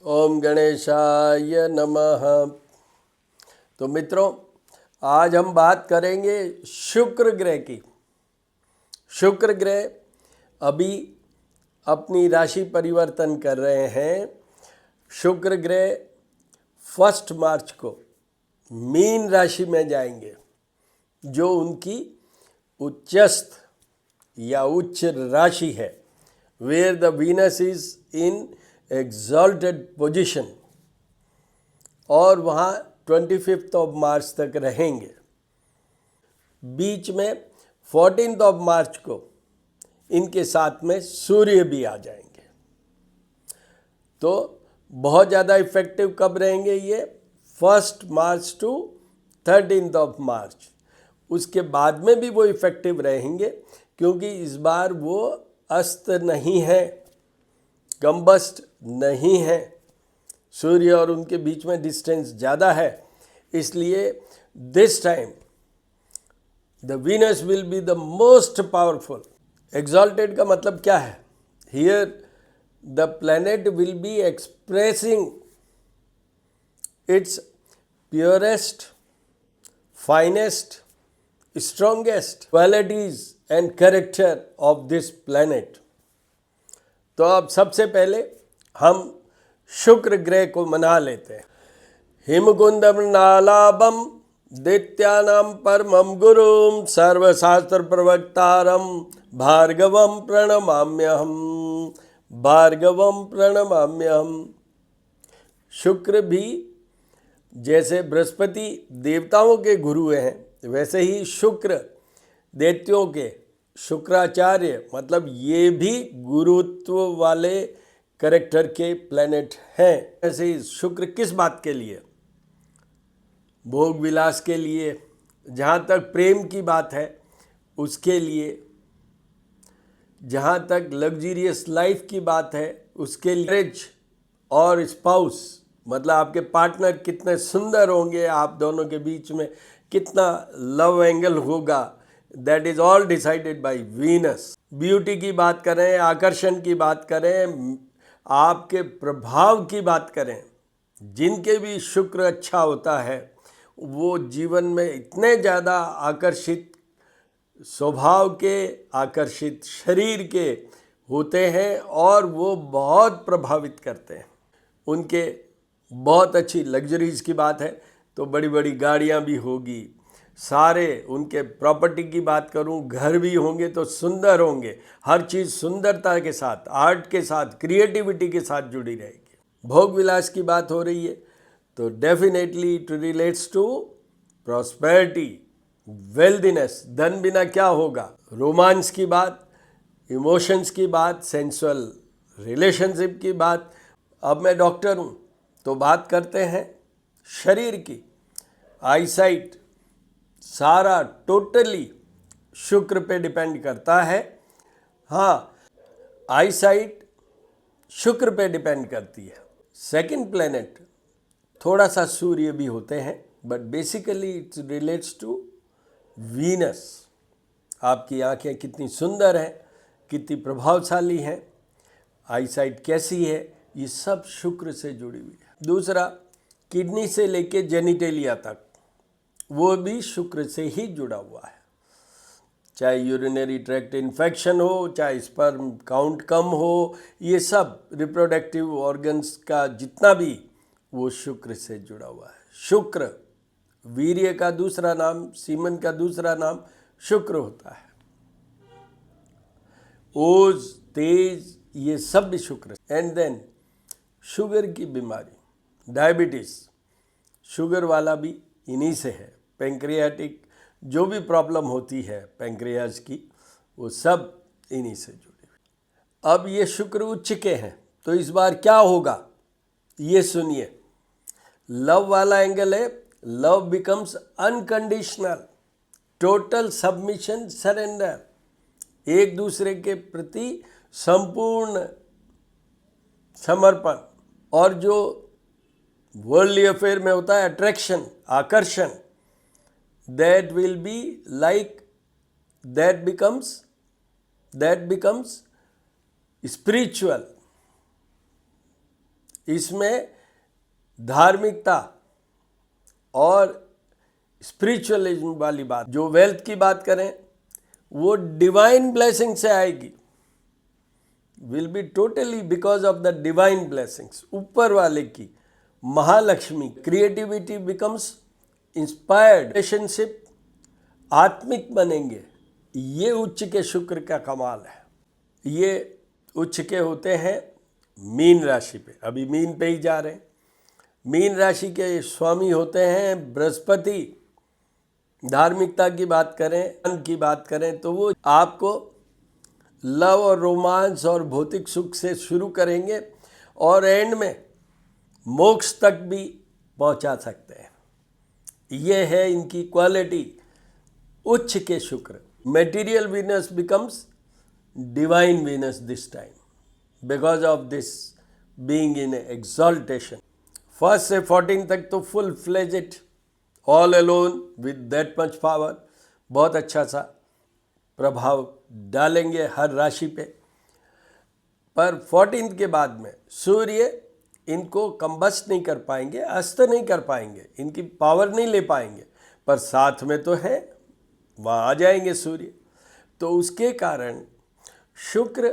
ओम गणेशाय नमः। तो मित्रों, आज हम बात करेंगे शुक्र ग्रह की। शुक्र ग्रह अभी अपनी राशि परिवर्तन कर रहे हैं। शुक्र ग्रह 1 मार्च को मीन राशि में जाएंगे, जो उनकी उच्चस्थ या उच्च राशि है, where the Venus is in exalted position, और वहाँ 25 मार्च तक रहेंगे। बीच में 14 मार्च को इनके साथ में सूर्य भी आ जाएंगे। तो बहुत ज़्यादा इफेक्टिव कब रहेंगे ये? 1 मार्च टू 13 मार्च। उसके बाद में भी वो इफेक्टिव रहेंगे, क्योंकि इस बार वो अस्त नहीं है, कंबस्ट नहीं है। सूर्य और उनके बीच में डिस्टेंस ज़्यादा है, इसलिए this time the Venus will be the most powerful. Exalted का मतलब क्या है? Here the planet will be expressing it's purest, finest, strongest qualities and character of this planet. तो अब सबसे पहले हम शुक्र ग्रह को मना लेते हैं। हिमकुंदम नालाभम दैत्यानां परमं गुरुं सर्वशास्त्र प्रवक्तारं भार्गवं प्रणमाम्यहम्। भार्गवं प्रणमाम्यहम्। शुक्र भी जैसे बृहस्पति देवताओं के गुरु हैं, वैसे ही शुक्र दैत्यों के शुक्राचार्य, मतलब ये भी गुरुत्व वाले कैरेक्टर के प्लैनेट हैं। ऐसे ही शुक्र किस बात के लिए? भोग विलास के लिए, जहाँ तक प्रेम की बात है उसके लिए, जहाँ तक लग्जरियस लाइफ की बात है उसके लिए, मैरिज और स्पाउस, मतलब आपके पार्टनर कितने सुंदर होंगे, आप दोनों के बीच में कितना लव एंगल होगा, that is all decided by Venus. Beauty की बात करें, आकर्षण की बात करें, आपके प्रभाव की बात करें, जिनके भी शुक्र अच्छा होता है वो जीवन में इतने ज़्यादा आकर्षित स्वभाव के, आकर्षित शरीर के होते हैं और वो बहुत प्रभावित करते हैं। उनके बहुत अच्छी लग्जरीज की बात है तो बड़ी बड़ी गाड़ियाँ भी होगी, सारे उनके प्रॉपर्टी की बात करूं, घर भी होंगे तो सुंदर होंगे, हर चीज़ सुंदरता के साथ, आर्ट के साथ, क्रिएटिविटी के साथ जुड़ी रहेगी। भोग विलास की बात हो रही है तो definitely it relates to prosperity, wealthiness. धन बिना क्या होगा? रोमांस की बात, इमोशंस की बात, सेंसुअल रिलेशनशिप की बात। अब मैं डॉक्टर हूँ तो बात करते हैं शरीर की, आईसाइट, सारा टोटली शुक्र पे डिपेंड करता है। हाँ, आईसाइट शुक्र पे डिपेंड करती है। सेकंड प्लेनेट थोड़ा सा सूर्य भी होते हैं, but basically it relates to Venus. आपकी आंखें कितनी सुंदर हैं, कितनी प्रभावशाली हैं, आईसाइट कैसी है, ये सब शुक्र से जुड़ी हुई है। दूसरा, किडनी से लेके जेनिटेलिया तक वो भी शुक्र से ही जुड़ा हुआ है। चाहे यूरिनरी ट्रैक्ट इन्फेक्शन हो, चाहे स्पर्म काउंट कम हो, ये सब रिप्रोडक्टिव ऑर्गन्स का जितना भी, वो शुक्र से जुड़ा हुआ है। शुक्र वीर्य का दूसरा नाम, सीमन का दूसरा नाम शुक्र होता है। ओज, तेज, ये सब भी शुक्र। एंड देन शुगर की बीमारी, डायबिटीज, शुगर वाला भी इन्हीं से है। पेंक्रियाटिक जो भी प्रॉब्लम होती है पेंक्रियाज की, वो सब इन्हीं से जुड़ी हुई। अब ये शुक्र उच्च के हैं तो इस बार क्या होगा ये सुनिए। लव वाला एंगल है, love becomes unconditional, total submission, surrender, एक दूसरे के प्रति संपूर्ण समर्पण। और जो वर्ल्डली अफेयर में होता है अट्रैक्शन, आकर्षण, that will be like, that becomes spiritual इसमें धार्मिकता और स्पिरिचुअलिज्म वाली बात, जो वेल्थ की बात करें वो डिवाइन ब्लेसिंग से आएगी, will be totally because of the divine blessings, ऊपर वाले की, Mahalakshmi. Creativity becomes inspired, relationship आत्मिक बनेंगे। ये उच्च के शुक्र का कमाल है। ये उच्च के होते हैं मीन राशि पे, अभी मीन पे ही जा रहे हैं। मीन राशि के स्वामी होते हैं बृहस्पति। धार्मिकता की बात करें, मन की बात करें तो वो आपको लव और रोमांस और भौतिक सुख से शुरू करेंगे और एंड में मोक्ष तक भी पहुंचा सकते हैं। ये है इनकी क्वालिटी, उच्च के शुक्र। Material Venus becomes divine Venus this time because of this being in exaltation. 1 से 14 तक तो full fledged all alone with that much power, बहुत अच्छा सा प्रभाव डालेंगे हर राशि पे। पर 14 के बाद में सूर्य इनको कंबस्ट नहीं कर पाएंगे, अस्त नहीं कर पाएंगे, इनकी पावर नहीं ले पाएंगे, पर साथ में तो है, वहाँ आ जाएंगे सूर्य। तो उसके कारण शुक्र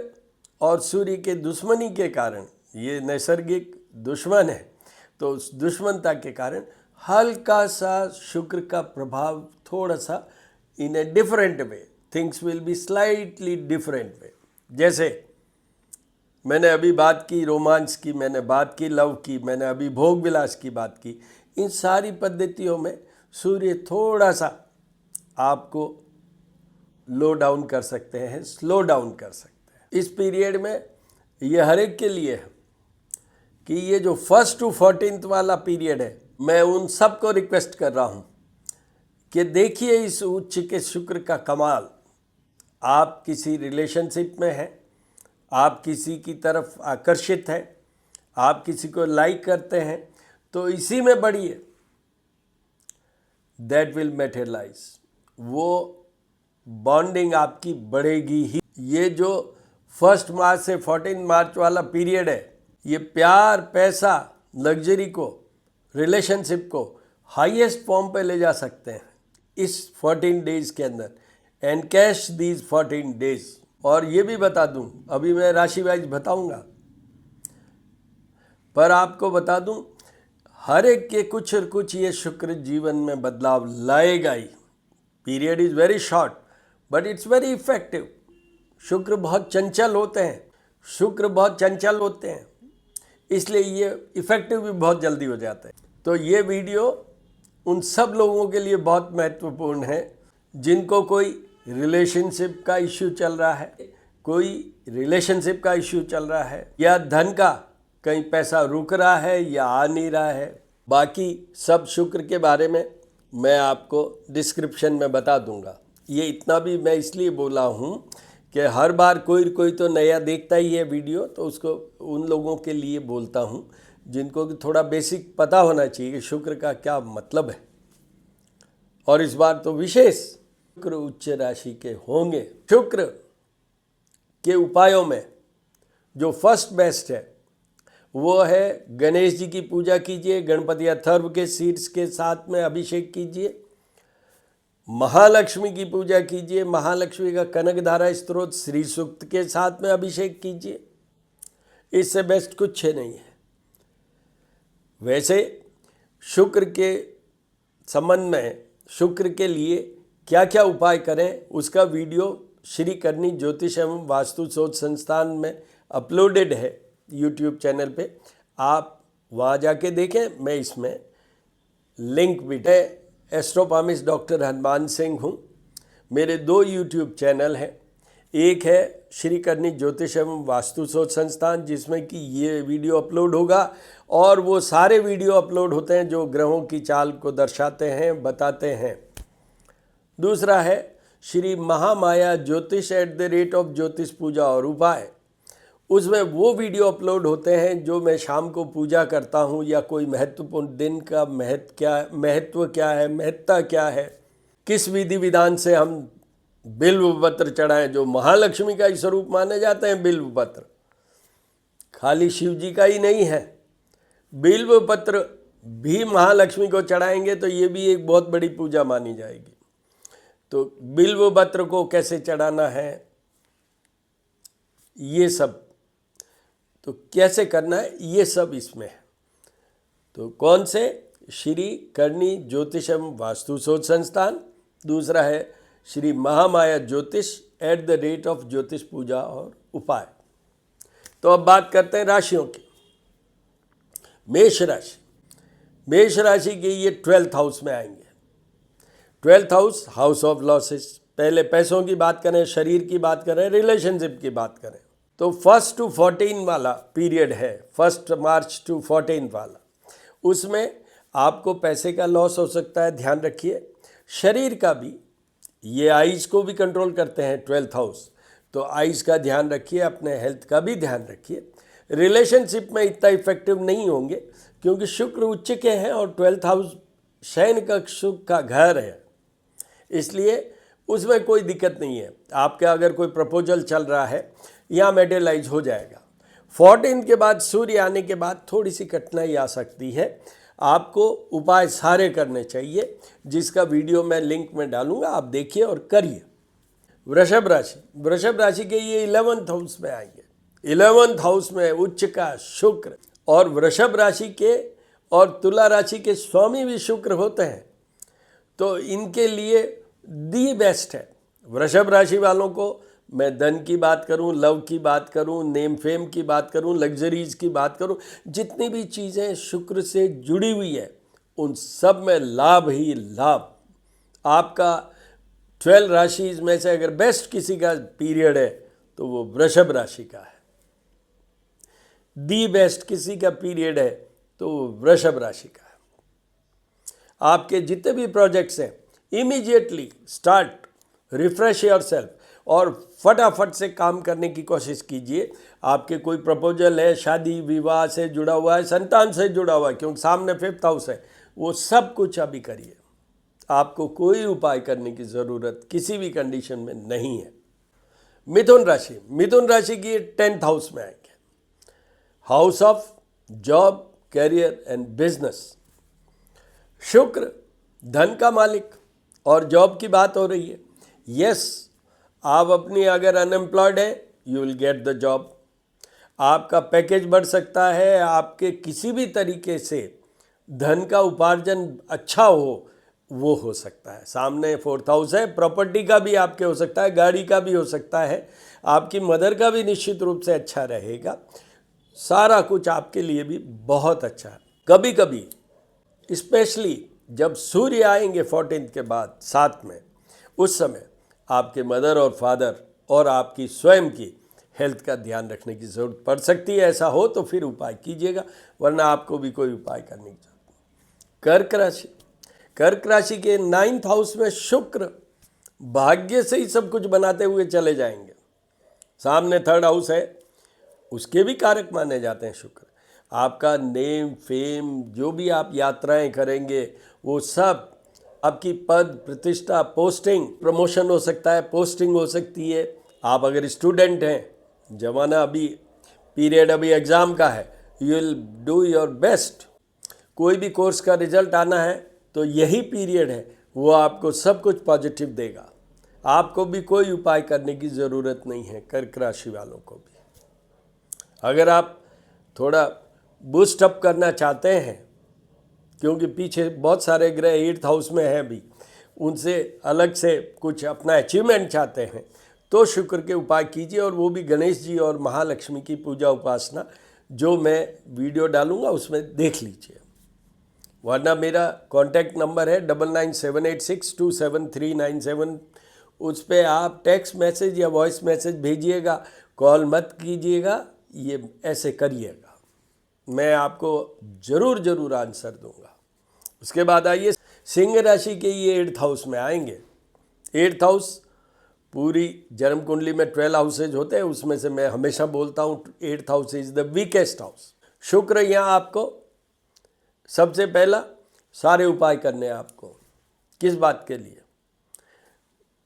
और सूर्य के दुश्मनी के कारण, ये नैसर्गिक दुश्मन है, तो उस दुश्मनता के कारण हल्का सा शुक्र का प्रभाव थोड़ा सा in a different way, things will be slightly different way. जैसे मैंने अभी बात की रोमांस की, मैंने बात की लव की, मैंने अभी भोग विलास की बात की। इन सारी पद्धतियों में सूर्य थोड़ा सा आपको लो डाउन कर सकते हैं, स्लो डाउन कर सकते हैं। इस पीरियड में ये हर एक के लिए है कि ये जो 1 to 14 वाला पीरियड है, मैं उन सब को रिक्वेस्ट कर रहा हूँ कि देखिए इस उच्च के शुक्र का कमाल। आप किसी रिलेशनशिप में हैं, आप किसी की तरफ आकर्षित हैं, आप किसी को लाइक करते हैं, तो इसी में बढ़िए, दैट विल मैटेरियलाइज। वो बॉन्डिंग आपकी बढ़ेगी ही। ये जो 1 मार्च से 14 मार्च वाला पीरियड है, ये प्यार, पैसा, लग्जरी को, रिलेशनशिप को हाईएस्ट फॉर्म पे ले जा सकते हैं इस 14 डेज के अंदर। And cash these 14 days. और ये भी बता दूं, अभी मैं राशि वाइज बताऊंगा, पर आपको बता दूं हर एक के कुछ और कुछ ये शुक्र जीवन में बदलाव लाएगा ही। Period is very short but it's very effective. शुक्र बहुत चंचल होते हैं, शुक्र बहुत चंचल होते हैं, इसलिए ये इफ़ेक्टिव भी बहुत जल्दी हो जाता है। तो ये वीडियो उन सब लोगों के लिए बहुत महत्वपूर्ण है जिनको कोई रिलेशनशिप का इश्यू चल रहा है, कोई रिलेशनशिप का इश्यू चल रहा है, या धन का कहीं पैसा रुक रहा है या आ नहीं रहा है। बाकी सब शुक्र के बारे में मैं आपको डिस्क्रिप्शन में बता दूंगा। ये इतना भी मैं इसलिए बोला हूँ कि हर बार कोई तो नया देखता ही है वीडियो, तो उसको उन लोगों के लिए बोलता हूँ जिनको कि थोड़ा बेसिक पता होना चाहिए कि शुक्र का क्या मतलब है। और इस बार तो विशेष शुक्र उच्च राशि के होंगे। शुक्र के उपायों में जो फर्स्ट बेस्ट है वो है गणेश जी की पूजा कीजिए, गणपति अथर्व के सीड्स के साथ में अभिषेक कीजिए, महालक्ष्मी की पूजा कीजिए, महालक्ष्मी का कनकधारा स्तोत्र श्री सूक्त के साथ में अभिषेक कीजिए। इससे बेस्ट कुछ नहीं है। वैसे शुक्र के संबंध में, शुक्र के लिए क्या क्या उपाय करें, उसका वीडियो श्री करनी ज्योतिष एवं वास्तु शोध संस्थान में अपलोडेड है यूट्यूब चैनल पे। आप वहाँ जाके देखें। मैं इसमें लिंक भी है। एस्ट्रोपामिस्ट डॉक्टर हनुमान सिंह हूँ। मेरे 2 यूट्यूब चैनल हैं। एक है श्री करनी ज्योतिष एवं वास्तु शोध संस्थान, जिसमें कि ये वीडियो अपलोड होगा, और वो सारे वीडियो अपलोड होते हैं जो ग्रहों की चाल को दर्शाते हैं, बताते हैं। दूसरा है श्री महामाया ज्योतिष @, ज्योतिष पूजा और उपाय। उसमें वो वीडियो अपलोड होते हैं जो मैं शाम को पूजा करता हूँ, या कोई महत्वपूर्ण दिन का महत्व क्या है, महत्ता क्या है, किस विधि विधान से हम बिल्व पत्र चढ़ाएं, जो महालक्ष्मी का ही स्वरूप माने जाते हैं। बिल्व पत्र खाली शिव जी का ही नहीं है, बिल्व पत्र भी महालक्ष्मी को चढ़ाएंगे तो ये भी एक बहुत बड़ी पूजा मानी जाएगी। तो बिल्व पत्र को कैसे चढ़ाना है, ये सब तो कैसे करना है, ये सब इसमें है। तो कौन से? श्री करणी ज्योतिषम वास्तु शोध संस्थान, दूसरा है श्री महामाया ज्योतिष @ ज्योतिष पूजा और उपाय। तो अब बात करते हैं राशियों की। मेष राशि, मेष राशि के ये 12th हाउस में आएंगे। 12th house of losses. पहले पैसों की बात करें, शरीर की बात करें, रिलेशनशिप की बात करें, तो 1 to 14 वाला पीरियड है, 1 मार्च to 14 वाला, उसमें आपको पैसे का लॉस हो सकता है, ध्यान रखिए। शरीर का भी, ये आइज को भी कंट्रोल करते हैं 12th हाउस, तो आइज का ध्यान रखिए, अपने हेल्थ का भी ध्यान रखिए। रिलेशनशिप में इतना इफेक्टिव नहीं होंगे क्योंकि शुक्र उच्च के हैं और 12th हाउस शयन कक्ष का घर है, इसलिए उसमें कोई दिक्कत नहीं है। आपका अगर कोई प्रपोजल चल रहा है, यहाँ मेटेरियलाइज हो जाएगा। 14 के बाद सूर्य आने के बाद थोड़ी सी कठिनाई आ सकती है। आपको उपाय सारे करने चाहिए, जिसका वीडियो मैं लिंक में डालूंगा, आप देखिए और करिए। वृषभ राशि, वृषभ राशि के ये 11th हाउस में आएंगे। 11th हाउस में उच्च का शुक्र, और वृषभ राशि के और तुला राशि के स्वामी भी शुक्र होते हैं, तो इनके लिए दी बेस्ट है। वृषभ राशि वालों को मैं धन की बात करूं, लव की बात करूं, नेम फेम की बात करूं, लग्जरीज की बात करूं, जितनी भी चीज़ें शुक्र से जुड़ी हुई है उन सब में लाभ ही लाभ। आपका 12 राशि में से अगर बेस्ट किसी का पीरियड है तो वो वृषभ राशि का है। दी बेस्ट किसी का पीरियड है तो वो वृषभ राशि का है। आपके जितने भी प्रोजेक्ट्स हैं, इमीडिएटली स्टार्ट, रिफ्रेश योरसेल्फ और फटाफट से काम करने की कोशिश कीजिए। आपके कोई प्रपोजल है, शादी विवाह से जुड़ा हुआ है, संतान से जुड़ा हुआ है, क्योंकि सामने 5th हाउस है, वो सब कुछ अभी करिए। आपको कोई उपाय करने की ज़रूरत किसी भी कंडीशन में नहीं है। मिथुन राशि, मिथुन राशि की 10th हाउस में आएंगे, house of job, career and business. शुक्र धन का मालिक, और जॉब की बात हो रही है। यस, आप अपनी अगर अनएम्प्लॉयड है, you will get the job. आपका पैकेज बढ़ सकता है, आपके किसी भी तरीके से धन का उपार्जन अच्छा हो, वो हो सकता है। सामने 4th हाउस है, प्रॉपर्टी का भी आपके हो सकता है, गाड़ी का भी हो सकता है, आपकी मदर का भी निश्चित रूप से अच्छा रहेगा। सारा कुछ आपके लिए भी बहुत अच्छा है। कभी कभी स्पेशली जब सूर्य आएंगे 14 के बाद 7 में, उस समय आपके मदर और फादर और आपकी स्वयं की हेल्थ का ध्यान रखने की ज़रूरत पड़ सकती है। ऐसा हो तो फिर उपाय कीजिएगा, वरना आपको भी कोई उपाय करने की जरूरत नहीं। कर्क राशि, कर्क राशि के 9th हाउस में शुक्र भाग्य से ही सब कुछ बनाते हुए चले जाएंगे। सामने 3rd हाउस है, उसके भी कारक माने जाते हैं शुक्र। आपका नेम फेम, जो भी आप यात्राएं करेंगे, वो सब आपकी पद प्रतिष्ठा, पोस्टिंग, प्रमोशन हो सकता है, पोस्टिंग हो सकती है। आप अगर स्टूडेंट हैं, जमाना अभी पीरियड अभी एग्ज़ाम का है, you will do your best. कोई भी कोर्स का रिजल्ट आना है तो यही पीरियड है, वो आपको सब कुछ पॉजिटिव देगा। आपको भी कोई उपाय करने की ज़रूरत नहीं है, कर्क राशि वालों को भी। अगर आप थोड़ा बूस्ट अप करना चाहते हैं, क्योंकि पीछे बहुत सारे ग्रह 8th हाउस में हैं भी, उनसे अलग से कुछ अपना अचीवमेंट चाहते हैं, तो शुक्र के उपाय कीजिए, और वो भी गणेश जी और महालक्ष्मी की पूजा उपासना, जो मैं वीडियो डालूंगा उसमें देख लीजिए। वरना मेरा कॉन्टैक्ट नंबर है 9978627397, उस पर आप टेक्स्ट मैसेज या वॉइस मैसेज भेजिएगा, कॉल मत कीजिएगा, ये ऐसे करिएगा, मैं आपको ज़रूर आंसर दूंगा। उसके बाद आइए सिंह राशि के ये 8th हाउस में आएंगे। 8th हाउस पूरी जन्म कुंडली में 12 हाउसेज होते हैं, उसमें से मैं हमेशा बोलता हूँ 8th house is the weakest house. शुक्र यहाँ आपको सबसे पहला सारे उपाय करने हैं। आपको किस बात के लिए?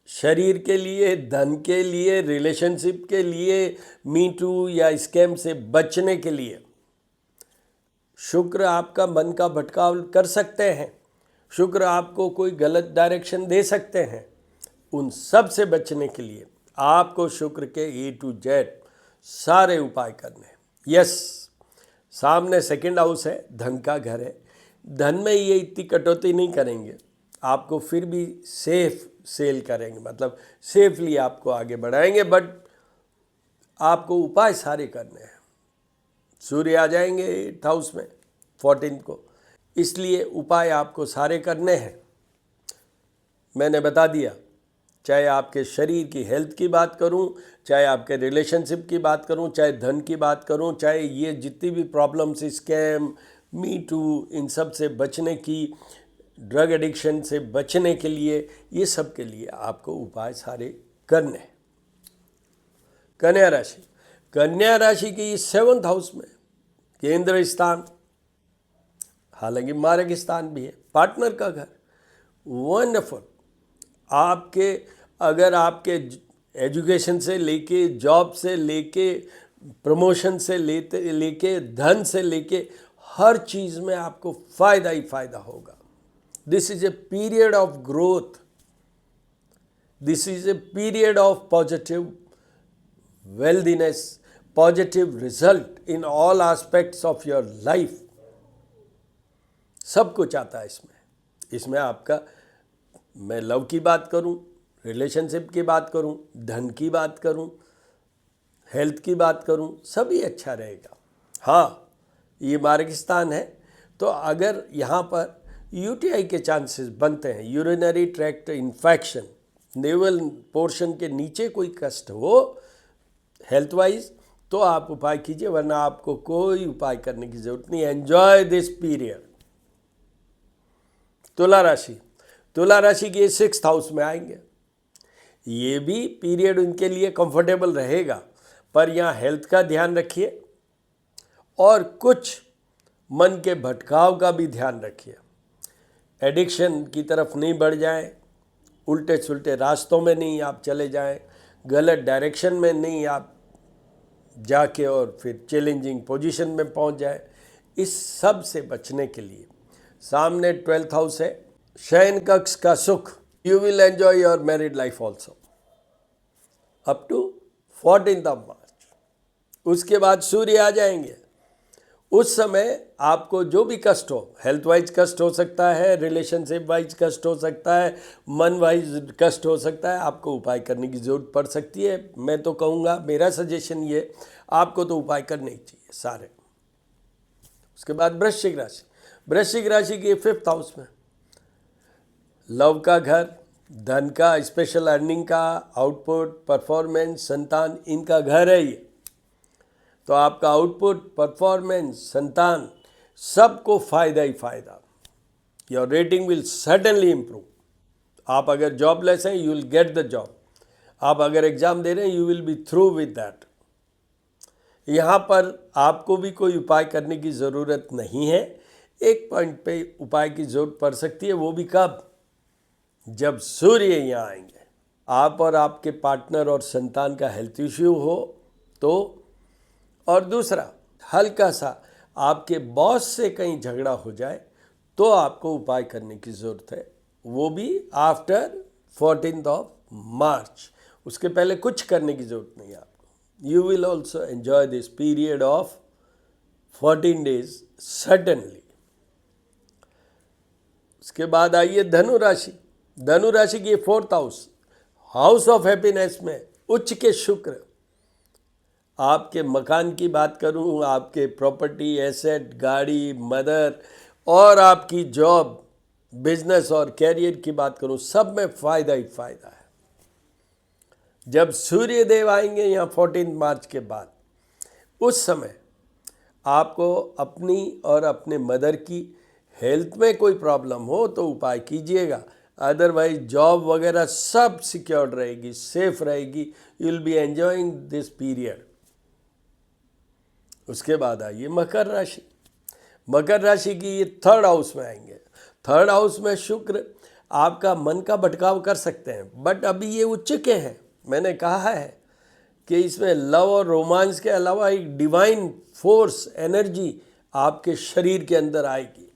शरीर के लिए, धन के लिए, रिलेशनशिप के लिए, मी टू या स्कैम से बचने के लिए शुक्र आपका मन का भटकाव कर सकते हैं, शुक्र आपको कोई गलत डायरेक्शन दे सकते हैं। उन सब से बचने के लिए आपको शुक्र के A to Z सारे उपाय करने हैं। यस, सामने सेकंड हाउस है, धन का घर है, धन में ये इतनी कटौती नहीं करेंगे, आपको फिर भी सेफ सेल करेंगे, मतलब सेफली आपको आगे बढ़ाएंगे, बट आपको उपाय सारे करने हैं। सूर्य आ जाएंगे 8th हाउस में 14 को, इसलिए उपाय आपको सारे करने हैं। मैंने बता दिया, चाहे आपके शरीर की हेल्थ की बात करूं, चाहे आपके रिलेशनशिप की बात करूं, चाहे धन की बात करूं, चाहे ये जितनी भी प्रॉब्लम्स, स्कैम, मी टू, इन सब से बचने की, ड्रग एडिक्शन से बचने के लिए, ये सब के लिए आपको उपाय सारे करने हैं। कन्या राशि, कन्या राशि की 7th हाउस में केंद्र स्थान, हालांकि मार्ग स्थान भी है, पार्टनर का घर, वंडरफुल। आपके अगर आपके एजुकेशन से लेके, जॉब से लेके, प्रमोशन से लेके धन से लेके हर चीज़ में आपको फ़ायदा ही फ़ायदा होगा। This is a period of growth, this is a period of positive wealthiness, positive result in all aspects of your life। सब कुछ आता है इसमें आपका, मैं लव की बात करूं, रिलेशनशिप की बात करूं, धन की बात करूं, हेल्थ की बात करूं, सभी अच्छा रहेगा। हाँ, ये मार्ग स्थान है, तो अगर यहाँ पर यूटीआई के चांसेस बनते हैं, urinary tract infection, naval portion के नीचे कोई कष्ट हो हेल्थ वाइज, तो आप उपाय कीजिए, वरना आपको कोई उपाय करने की जरूरत नहीं। Enjoy this period. तुला राशि, तुला राशि के 6th हाउस में आएंगे, ये भी पीरियड उनके लिए कंफर्टेबल रहेगा, पर यहाँ हेल्थ का ध्यान रखिए और कुछ मन के भटकाव का भी ध्यान रखिए। एडिक्शन की तरफ नहीं बढ़ जाए, उल्टे सुल्टे रास्तों में नहीं आप चले जाएं, गलत डायरेक्शन में नहीं आप जाके और फिर चैलेंजिंग पोजीशन में पहुंच जाए। इस सब से बचने के लिए सामने 12th हाउस है, शयन कक्ष का सुख, you will enjoy your married life also up to 14th of March. उसके बाद सूर्य आ जाएंगे, उस समय आपको जो भी कष्ट हो, हेल्थ वाइज कष्ट हो सकता है, रिलेशनशिप वाइज कष्ट हो सकता है, मन वाइज कष्ट हो सकता है, आपको उपाय करने की ज़रूरत पड़ सकती है। मैं तो कहूँगा, मेरा सजेशन ये, आपको तो उपाय करने ही चाहिए सारे। उसके बाद वृश्चिक राशि, वृश्चिक राशि के 5th हाउस में लव का घर, धन का, स्पेशल अर्निंग का, आउटपुट, परफॉर्मेंस, संतान, इनका घर है ये। तो आपका आउटपुट, परफॉर्मेंस, संतान, सबको फ़ायदा ही फ़ायदा। Your rating will certainly improve. आप अगर जॉबलेस हैं, you will get the job. आप अगर एग्ज़ाम दे रहे हैं, you will be through with that. यहाँ पर आपको भी कोई उपाय करने की ज़रूरत नहीं है। एक पॉइंट पे उपाय की ज़रूरत पड़ सकती है, वो भी कब? जब सूर्य यहाँ आएंगे। आप और आपके पार्टनर और संतान का हेल्थ इश्यू हो तो, और दूसरा हल्का सा आपके बॉस से कहीं झगड़ा हो जाए तो आपको उपाय करने की ज़रूरत है, वो भी आफ्टर 14th ऑफ मार्च। उसके पहले कुछ करने की ज़रूरत नहीं है आपको। You will also enjoy this period of 14 days certainly. उसके बाद आइए धनु राशि। धनु राशि की 4th house, house of happiness में उच्च के शुक्र। आपके मकान की बात करूं, आपके प्रॉपर्टी, एसेट, गाड़ी, मदर, और आपकी जॉब, बिजनेस और कैरियर की बात करूं, सब में फ़ायदा ही फ़ायदा है। जब सूर्य देव आएंगे यहाँ 14 मार्च के बाद, उस समय आपको अपनी और अपने मदर की हेल्थ में कोई प्रॉब्लम हो तो उपाय कीजिएगा, अदरवाइज जॉब वगैरह सब सिक्योर्ड रहेगी, सेफ रहेगी। You will be enjoying this period. उसके बाद आइए मकर राशि। मकर राशि की ये 3rd हाउस में आएंगे। 3rd हाउस में शुक्र आपका मन का भटकाव कर सकते हैं, बट अभी ये उच्च के हैं। मैंने कहा है कि इसमें लव और रोमांस के अलावा एक डिवाइन फोर्स, एनर्जी आपके शरीर के अंदर आएगी,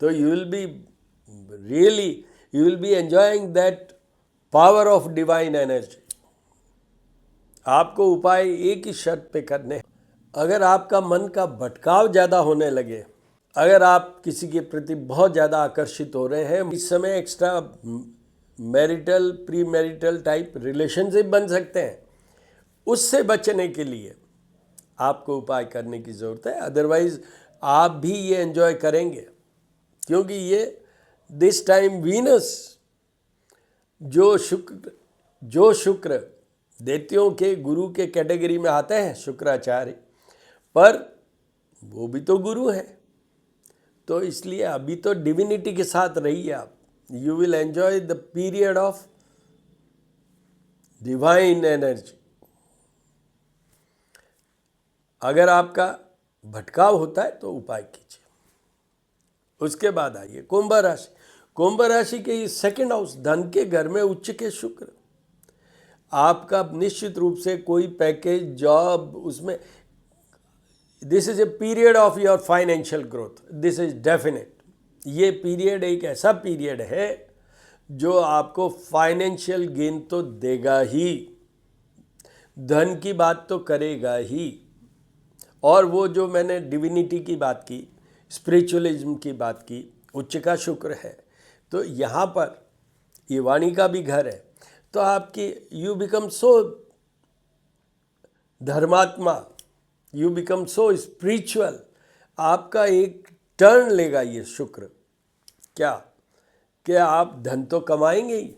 तो you will be enjoying that power of divine energy. आपको उपाय एक ही शर्त पे करने हैं। अगर आपका मन का भटकाव ज़्यादा होने लगे, अगर आप किसी के प्रति बहुत ज़्यादा आकर्षित हो रहे हैं, इस समय extra marital pre marital type relationship बन सकते हैं, उससे बचने के लिए आपको उपाय करने की ज़रूरत है। अदरवाइज आप भी ये एंजॉय करेंगे, क्योंकि ये दिस टाइम वीनस जो शुक्र दैत्यों के गुरु के कैटेगरी में आते हैं, शुक्राचार्य, पर वो भी तो गुरु हैं, तो इसलिए अभी तो डिविनिटी के साथ रहिए आप। You will enjoy the period of divine energy. अगर आपका भटकाव होता है तो उपाय कीजिए। उसके बाद आइए कुंभ राशि। कुंभ राशि के सेकंड हाउस, धन के घर में उच्च के शुक्र, आपका निश्चित रूप से कोई पैकेज, जॉब, उसमें this is a period of your financial growth, this is definite. ये पीरियड एक ऐसा पीरियड है जो आपको फाइनेंशियल गेन तो देगा ही, धन की बात तो करेगा ही। और वो जो मैंने डिविनिटी की बात की, स्पिरिचुअलिज्म की बात की, उच्च का शुक्र है, तो यहाँ पर ये वाणी का भी घर है, तो आपकी यू बिकम सो धर्मात्मा, यू बिकम सो स्पिरिचुअल। आपका एक टर्न लेगा ये शुक्र, क्या कि आप धन तो कमाएंगे ही,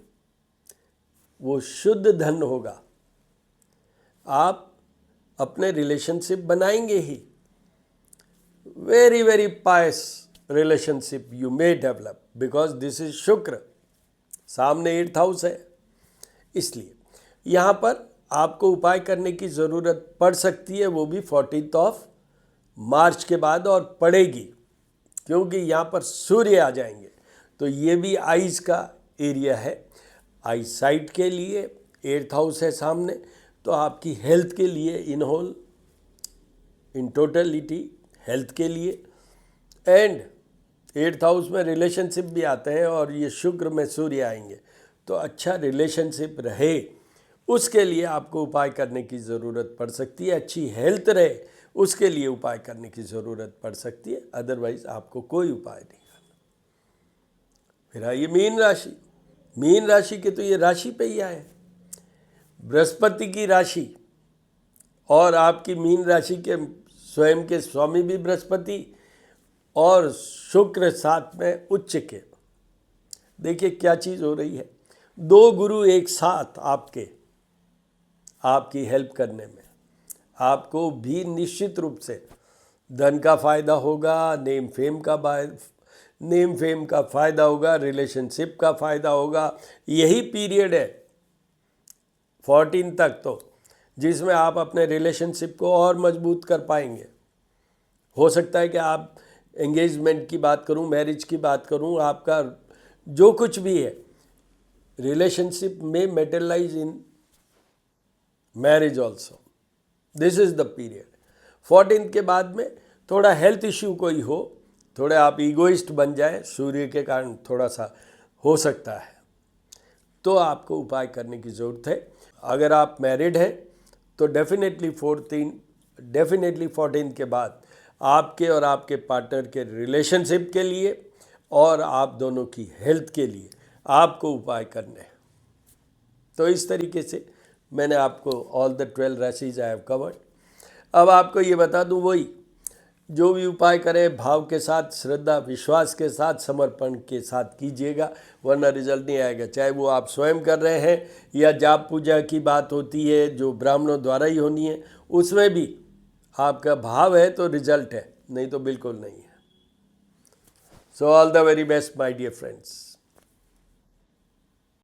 वो शुद्ध धन होगा। आप अपने रिलेशनशिप बनाएंगे ही, very very pious relationship you may develop, because this is शुक्र, सामने 8th हाउस है। इसलिए यहाँ पर आपको उपाय करने की ज़रूरत पड़ सकती है, वो भी 14 मार्च के बाद, और पड़ेगी, क्योंकि यहाँ पर सूर्य आ जाएंगे। तो ये भी आइज़ का एरिया है, आई साइट के लिए 8th हाउस है सामने, तो आपकी हेल्थ के लिए, in whole in totality health के लिए, एंड 8th हाउस में रिलेशनशिप भी आते हैं, और ये शुक्र में सूर्य आएंगे, तो अच्छा रिलेशनशिप रहे उसके लिए आपको उपाय करने की ज़रूरत पड़ सकती है। अच्छी हेल्थ रहे उसके लिए उपाय करने की ज़रूरत पड़ सकती है, अदरवाइज आपको कोई उपाय नहीं करना। फिर आइए मीन राशि। मीन राशि के तो ये राशि पे ही आए, बृहस्पति की राशि, और आपकी मीन राशि के स्वयं के स्वामी भी बृहस्पति, और शुक्र साथ में उच्च के। देखिए क्या चीज़ हो रही है, 2 गुरु एक साथ आपकी हेल्प करने में, आपको भी निश्चित रूप से धन का फ़ायदा होगा, नेम फेम का फ़ायदा होगा, रिलेशनशिप का फ़ायदा होगा। यही पीरियड है 14 तक तो, जिसमें आप अपने रिलेशनशिप को और मजबूत कर पाएंगे। हो सकता है कि आप एंगेजमेंट की बात करूं, मैरिज की बात करूं, आपका जो कुछ भी है रिलेशनशिप में materialise in marriage also. This is the period. 14 के बाद में थोड़ा हेल्थ इश्यू कोई हो, थोड़े आप ईगोइस्ट बन जाए, सूर्य के कारण थोड़ा सा हो सकता है, तो आपको उपाय करने की ज़रूरत है। अगर आप मैरिड हैं तो डेफिनेटली 14 के बाद आपके और आपके पार्टनर के रिलेशनशिप के लिए और आप दोनों की हेल्थ के लिए आपको उपाय करने हैं। तो इस तरीके से मैंने आपको all the 12 राशिज I have covered. अब आपको ये बता दूं, वही जो भी उपाय करें भाव के साथ, श्रद्धा विश्वास के साथ, समर्पण के साथ कीजिएगा, वरना रिजल्ट नहीं आएगा। चाहे वो आप स्वयं कर रहे हैं या जाप पूजा की बात होती है जो ब्राह्मणों द्वारा ही होनी है, उसमें भी आपका भाव है तो रिजल्ट है, नहीं तो बिल्कुल नहीं है। So all the very best my dear friends.